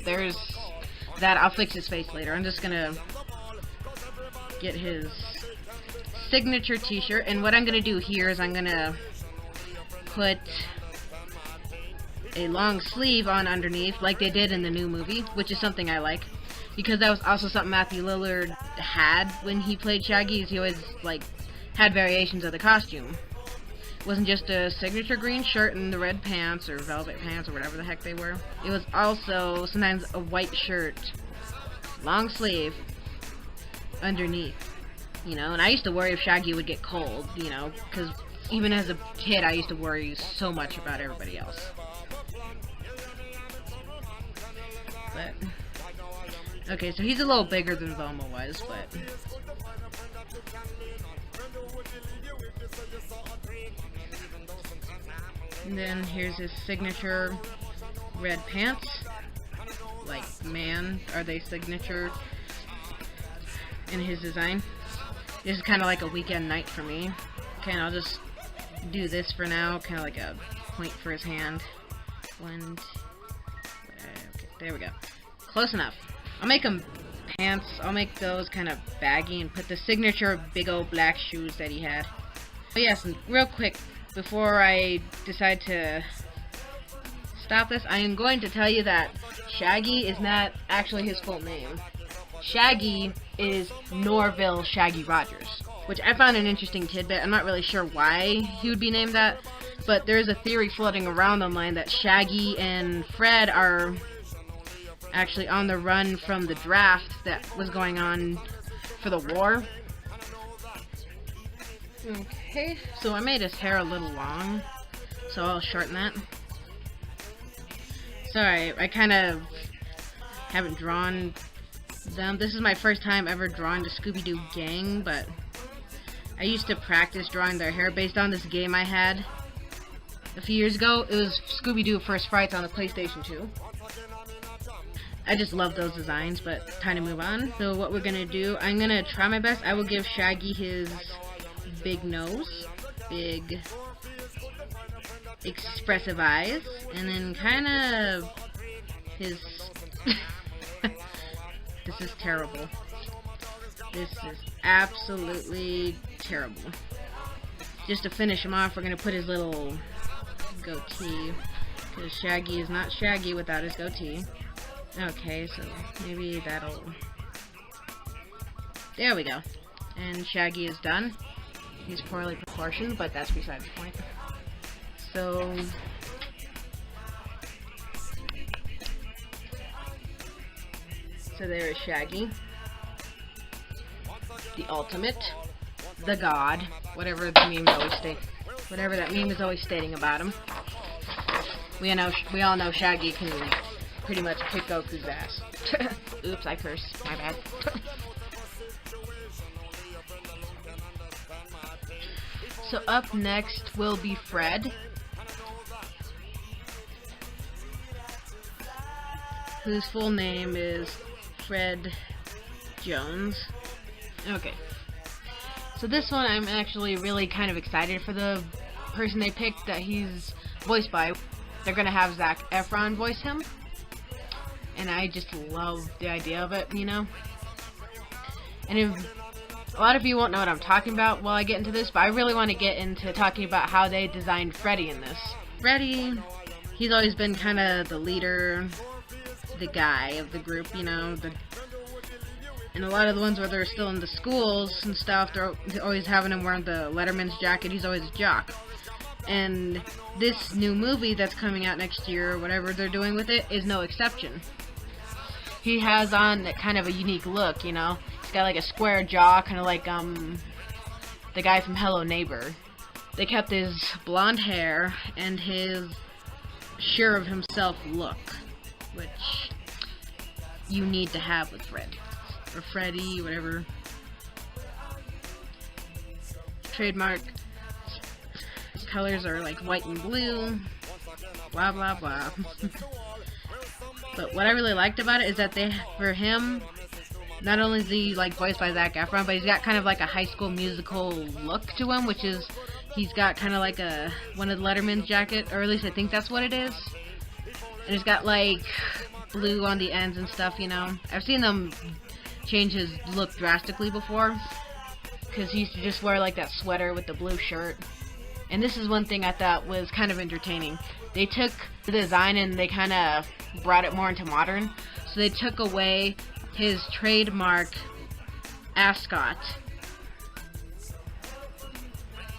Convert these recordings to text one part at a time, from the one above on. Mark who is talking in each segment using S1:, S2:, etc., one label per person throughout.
S1: there's that. I'll fix his face later. I'm just gonna get his signature t-shirt, and what I'm gonna do here is I'm gonna put a long sleeve on underneath like they did in the new movie, which is something I like, because that was also something Matthew Lillard had when he played Shaggy. He always like had variations of the costume. It wasn't just a signature green shirt and the red pants or velvet pants or whatever the heck they were. It was also sometimes a white shirt, long sleeve, underneath. You know, and I used to worry if Shaggy would get cold, you know, because even as a kid I used to worry so much about everybody else. But okay, so he's a little bigger than Velma was, but and then here's his signature red pants. Like, man, are they signature in his design? This is kind of like a weekend night for me. Okay, and I'll just do this for now, kind of like a point for his hand. Okay, there we go. Close enough. I'll make him pants. I'll make those kind of baggy and put the signature big old black shoes that he had. But yes, and real quick, before I decide to stop this, I am going to tell you that Shaggy is not actually his full name. Shaggy is Norville Shaggy Rogers, which I found an interesting tidbit. I'm not really sure why he would be named that, but there's a theory floating around online that Shaggy and Fred are actually on the run from the draft that was going on for the war. Okay, so I made his hair a little long, so I'll shorten that. Sorry, I kind of haven't drawn them. This is my first time ever drawing the Scooby-Doo gang, but I used to practice drawing their hair based on this game I had a few years ago. It was Scooby-Doo First Frights on the PlayStation 2. I just love those designs, but time to move on. So what we're gonna do, I'm gonna try my best. I will give Shaggy his big nose, big expressive eyes, and then kind of his this is terrible. This is absolutely terrible. Just to finish him off, we're gonna put his little goatee, because Shaggy is not Shaggy without his goatee. Okay, so maybe that'll... There we go. And Shaggy is done. He's poorly proportioned, but that's beside the point. So... there is Shaggy. The ultimate. The god. Whatever the meme always states. Whatever that meme is always stating about him. We all know Shaggy can pretty much kick Goku's ass. Oops, I cursed. My bad. So up next will be Fred, whose full name is Fred Jones. Okay. So this one I'm actually really kind of excited for the person they picked that he's voiced by. They're gonna have Zac Efron voice him. And I just love the idea of it, you know? And if a lot of you won't know what I'm talking about while I get into this, but I really want to get into talking about how they designed Freddy in this. Freddy, he's always been kind of the leader, the guy of the group, you know? And a lot of the ones where they're still in the schools and stuff, they're always having him wearing the Letterman's jacket. He's always a jock. And this new movie that's coming out next year, or whatever they're doing with it, is no exception. He has on kind of a unique look, you know? He's got like a square jaw, kind of like the guy from Hello Neighbor. They kept his blonde hair and his sure of himself look, which you need to have with Fred. Or Freddy, whatever. Trademark. His colors are like white and blue. Blah blah blah. But what I really liked about it is that for him, not only is he like voiced by Zac Efron, but he's got kind of like a High School Musical look to him, which is he's got kind of like one of the Letterman's jacket, or at least I think that's what it is. And he's got like blue on the ends and stuff, you know. I've seen them change his look drastically before, because he used to just wear like that sweater with the blue shirt. And this is one thing I thought was kind of entertaining. They took the design and they kind of brought it more into modern. So they took away his trademark ascot.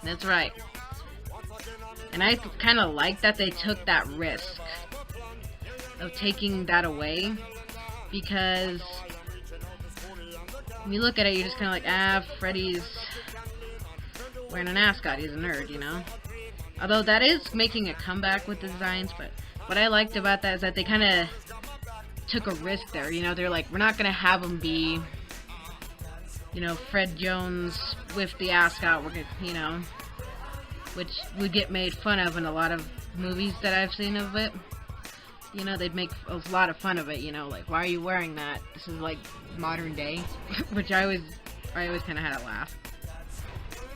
S1: That's right. And I kind of like that they took that risk of taking that away, because when you look at it, you're just kind of like, Freddy's wearing an ascot, he's a nerd, you know? Although that is making a comeback with the designs, but what I liked about that is that they kind of took a risk there, you know? They're like, we're not going to have him be, you know, Fred Jones with the ascot, we're gonna, you know, which would get made fun of in a lot of movies that I've seen of it. You know, they'd make a lot of fun of it, you know, like, why are you wearing that? This is like modern day, which I always kind of had a laugh.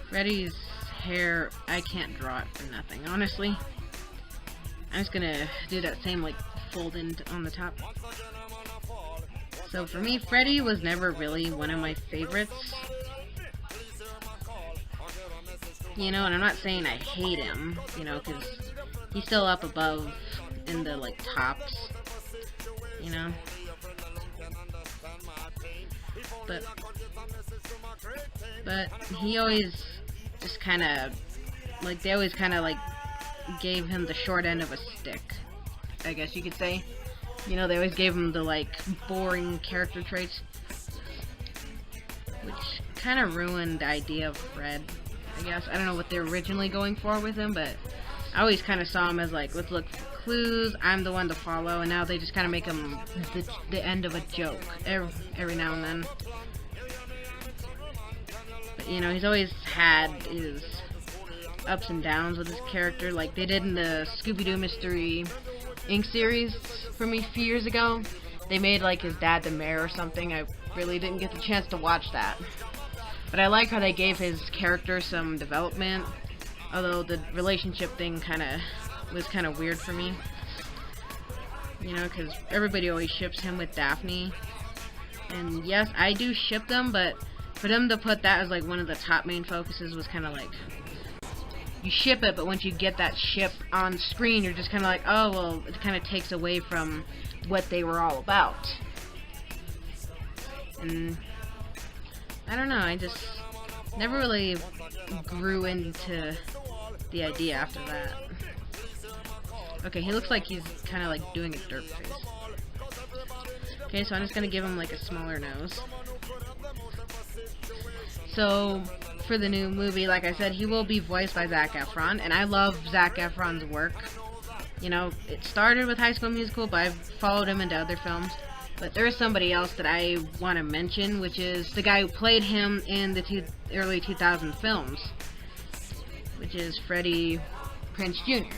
S1: Freddy's hair, I can't draw it for nothing, honestly. I'm just gonna do that same, like, fold in on the top. So for me, Freddy was never really one of my favorites. You know, and I'm not saying I hate him, you know, because he's still up above in the, like, tops, you know. But he always just kind of, like, they always kind of, like, gave him the short end of a stick, I guess you could say. You know, they always gave him the, like, boring character traits, which kind of ruined the idea of Fred, I guess. I don't know what they're originally going for with him, but I always kind of saw him as, like, let's look for clues, I'm the one to follow, and now they just kind of make him the end of a joke every now and then. But, you know, he's always had his ups and downs with his character, like they did in the Scooby-Doo Mystery Inc. series for me a few years ago. They made, like, his dad the mayor or something. I really didn't get the chance to watch that. But I like how they gave his character some development, although the relationship thing was kind of weird for me. You know, because everybody always ships him with Daphne. And yes, I do ship them, but for them to put that as, like, one of the top main focuses was kind of like, you ship it, but once you get that ship on screen, you're just kind of like, oh, well, it kind of takes away from what they were all about. And I don't know, I just never really grew into the idea after that. Okay, he looks like he's kind of like doing a derp face. Okay, so I'm just gonna give him like a smaller nose. So for the new movie, like I said, he will be voiced by Zac Efron, and I love Zac Efron's work. You know, it started with High School Musical, but I've followed him into other films. But there is somebody else that I want to mention, which is the guy who played him in the early 2000 films, which is Freddie Prinze Jr.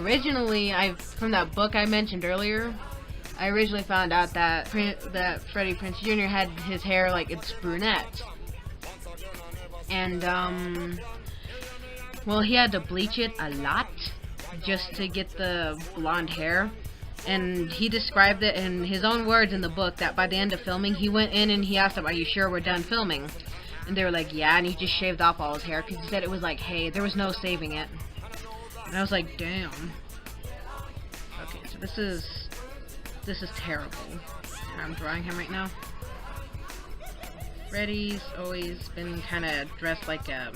S1: Originally, from that book I mentioned earlier, I originally found out that Freddie Prinze Jr. had his hair like it's brunette. And, well, he had to bleach it a lot just to get the blonde hair. And he described it in his own words in the book that by the end of filming, he went in and he asked them, are you sure we're done filming? And they were like, yeah, and he just shaved off all his hair because he said it was like, hey, there was no saving it. And I was like, damn. Okay, so this is terrible. I'm drawing him right now. Freddy's always been kind of dressed like, not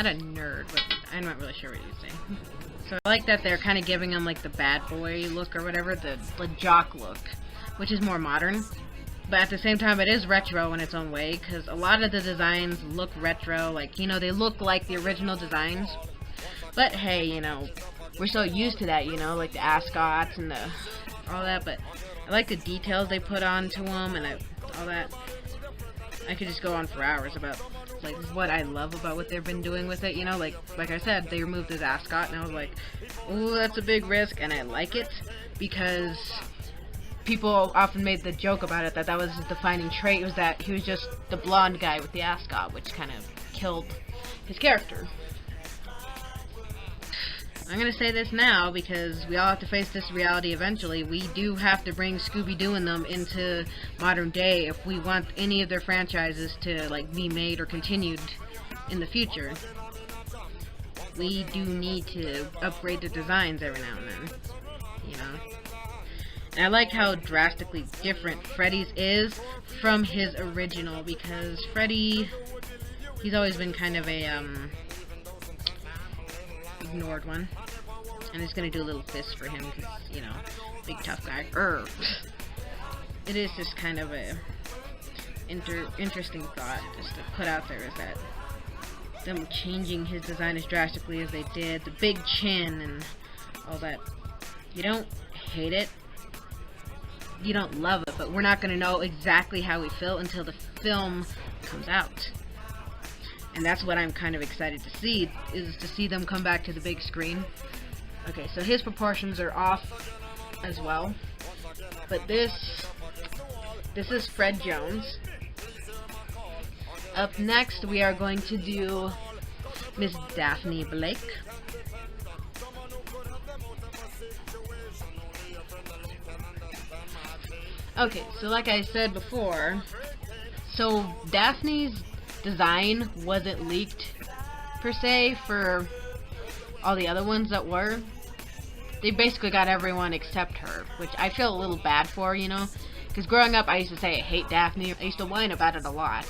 S1: a nerd, but I'm not really sure what you'd say. So I like that they're kind of giving him like the bad boy look or whatever, the jock look, which is more modern. But at the same time, it is retro in its own way, because a lot of the designs look retro, like, you know, they look like the original designs. But hey, you know, we're so used to that, you know, like the ascots and all that, but I like the details they put onto them and all that. I could just go on for hours about, like, what I love about what they've been doing with it, you know, like I said, they removed his ascot, and I was like, ooh, that's a big risk, and I like it, because people often made the joke about it, that was his defining trait, was that he was just the blonde guy with the ascot, which kind of killed his character. I'm gonna say this now because we all have to face this reality eventually. We do have to bring Scooby-Doo and them into modern day if we want any of their franchises to like be made or continued in the future. We do need to upgrade the designs every now and then, you know. And I like how drastically different Freddy's is from his original, because Freddy, he's always been kind of a ignored one. And it's gonna do a little fist for him because, you know, big tough guy. It is just kind of a interesting thought just to put out there, is that them changing his design as drastically as they did, the big chin and all that. You don't hate it, you don't love it, but we're not gonna know exactly how we feel until the film comes out. And that's what I'm kind of excited to see, is to see them come back to the big screen. Okay, so his proportions are off as well, but this is Fred Jones. Up next, we are going to do Miss Daphne Blake. Okay, so like I said before, so Daphne's design wasn't leaked per se for all the other ones that were. They basically got everyone except her, which I feel a little bad for, you know, because growing up I used to say I hate Daphne. I used to whine about it a lot,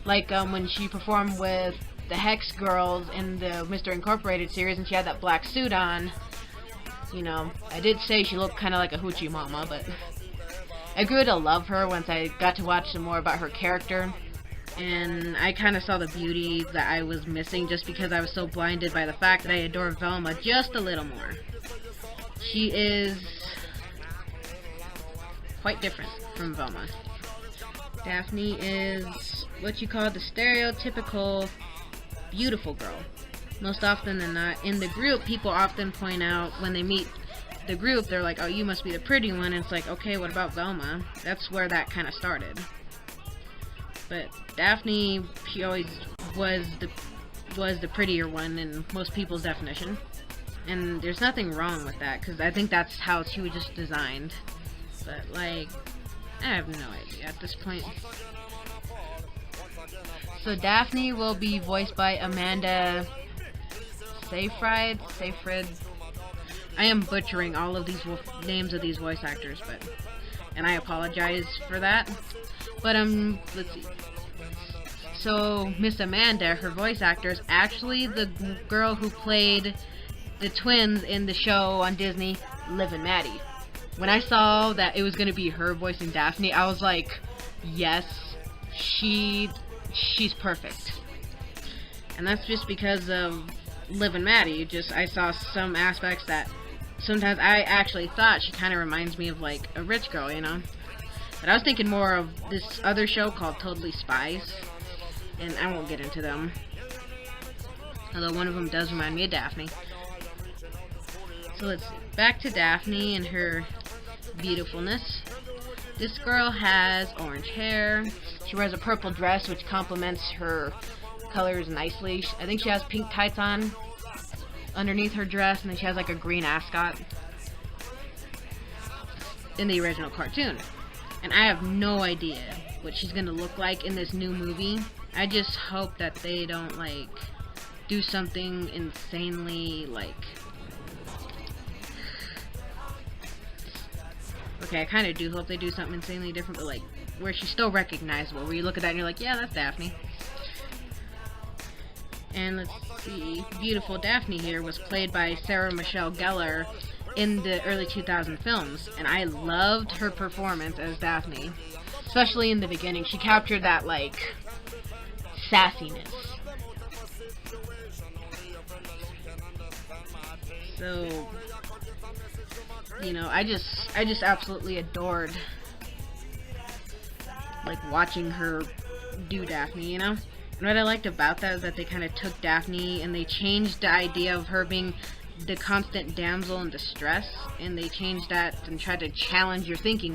S1: like when she performed with the Hex Girls in the Mr. Incorporated series and she had that black suit on. You know, I did say she looked kind of like a hoochie mama, but I grew to love her once I got to watch some more about her character. And I kind of saw the beauty that I was missing just because I was so blinded by the fact that I adore Velma just a little more. She is quite different from Velma. Daphne is what you call the stereotypical beautiful girl. Most often than not, in the group, people often point out when they meet the group, they're like, oh, you must be the pretty one. And it's like, okay, what about Velma? That's where that kind of started. But Daphne, she always was the prettier one in most people's definition, and there's nothing wrong with that because I think that's how she was just designed. But like, I have no idea at this point. So Daphne will be voiced by Amanda Seyfried. I am butchering all of these names of these voice actors, and I apologize for that. But let's see. So Miss Amanda, her voice actor, is actually the girl who played the twins in the show on Disney, Liv and Maddie. When I saw that it was gonna be her voicing Daphne, I was like, yes, she's perfect. And that's just because of Liv and Maddie. I saw some aspects that sometimes I actually thought she kind of reminds me of like a rich girl, you know. But I was thinking more of this other show called Totally Spies, and I won't get into them. Although one of them does remind me of Daphne. So let's see. Back to Daphne and her beautifulness. This girl has orange hair. She wears a purple dress which complements her colors nicely. I think she has pink tights on underneath her dress, and then she has like a green ascot in the original cartoon. And I have no idea what she's gonna look like in this new movie. I just hope that they don't like do something insanely like, okay, I kind of do hope they do something insanely different, but like where she's still recognizable, where you look at that and you're like, yeah, that's Daphne. And let's see, beautiful Daphne here was played by Sarah Michelle Gellar in the early 2000 films, and I loved her performance as Daphne, especially in the beginning. She captured that like sassiness. So, you know, I just absolutely adored like watching her do Daphne, you know. And what I liked about that is that they kind of took Daphne and they changed the idea of her being the constant damsel in distress, and they changed that and tried to challenge your thinking.